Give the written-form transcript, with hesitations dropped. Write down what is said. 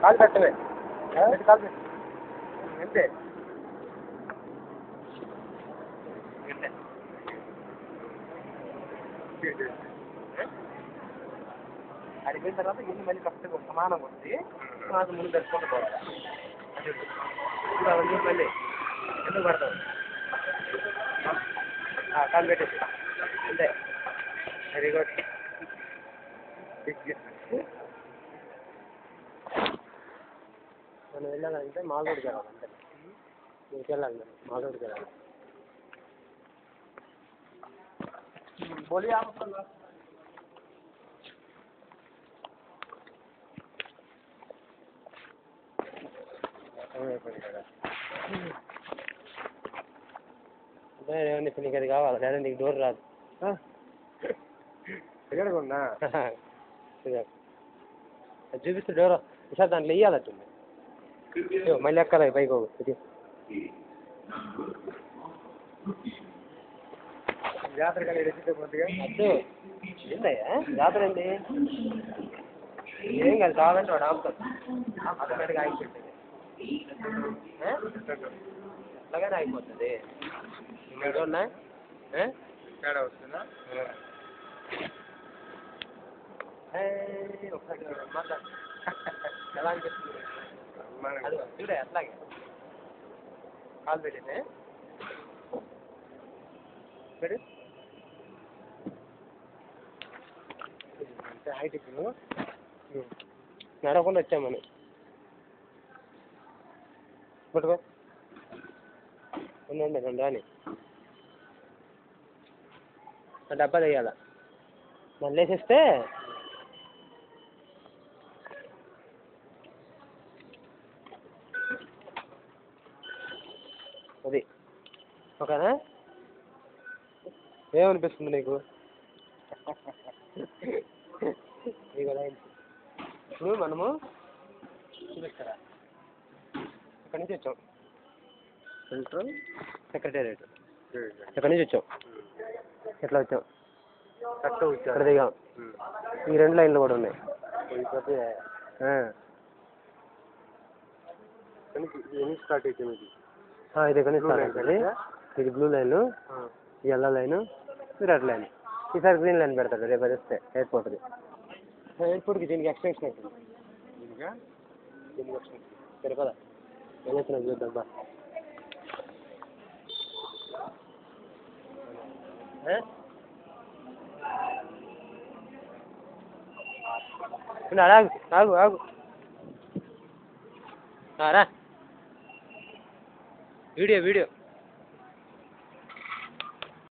కాలు పెట్టవే కాలు పెట్టు అంతే అడిగిన తర్వాత ఇన్ని మళ్ళీ కరెక్ట్గా సమానంగా ఉంది నాకు ముందు తెచ్చుకుంటూ పోవాలి ఇప్పుడు అవన్నీ మళ్ళీ ఎందుకు పడతావు కాలు పెట్టేసి అంతే వెరీ గుడ్ మనం వెళ్ళాలంటే మాల్గూడికి వెళ్ళాలి అంతే ఇంటికి వెళ్ళాలి మనం మాల్గూడికి వెళ్ళాలి बोलिए आप ఇప్పుడు నీకు అది కావాలి లేదా నీకు డోర్ రాదు ఎక్కడికున్నా చూపిస్తే డోర్ సార్ దాంట్లో వెయ్యాలట్టుంది మళ్ళీ ఎక్కాలి పైకి ఇది జాతర కొద్దిగా అద్దు ఏందయ్యా జాతర ఏంటి ఏం కాదు కావాలంటే వాడు ఆపుతాడు ఆటోమేటిక్గా ఆగిపోతుంది ఎట్లాగైనా అయిపోతుంది ఇంకా ఉన్నాయి తేడా వస్తుందా ఒకసారి మాట్లాడు ఎలా అనిపిస్తుంది అది చూడే అట్లాగే కాల్ పెట్టేసి పెడు అంతే హైట్ ఇప్పుడు నడవకుండా వచ్చామని పట్టుకో ఉండండి రెండు రాని డబ్బా తెయ్యాల మళ్ళీ వేసేస్తే అది ఓకేనా ఏమనిపిస్తుంది నీకు ఇప్పుడు మనము చూపిస్తారా ఇక్కడి నుంచి వచ్చాం సెంట్రల్ సెక్రటేరియట్ ఎక్కడి నుంచి వచ్చాం ఎట్లా వచ్చాం ఇక్కడ దిగాం ఈ రెండు లైన్లు కూడా ఉన్నాయి స్టార్ట్ అవుతుంది ఇది ఎక్కడి నుంచి స్టార్ట్ అవుతుంది ఇది బ్లూ లైను ఈ ఎల్లో లైను ఇది రెడ్ లైన్ ఈసారి గ్రీన్ లైన్ పెడతాడు రేపు వస్తే ఎయిర్పోర్ట్కి ఎయిర్పోర్ట్కి దీనికి ఎక్స్టెన్షన్ అవుతుంది దీనికి ఎక్స్టెన్షన్ సరే పదా వెళ్ళొచ్చిన చూద్దాం ఆగు ఆగు ఆగు రా వీడియో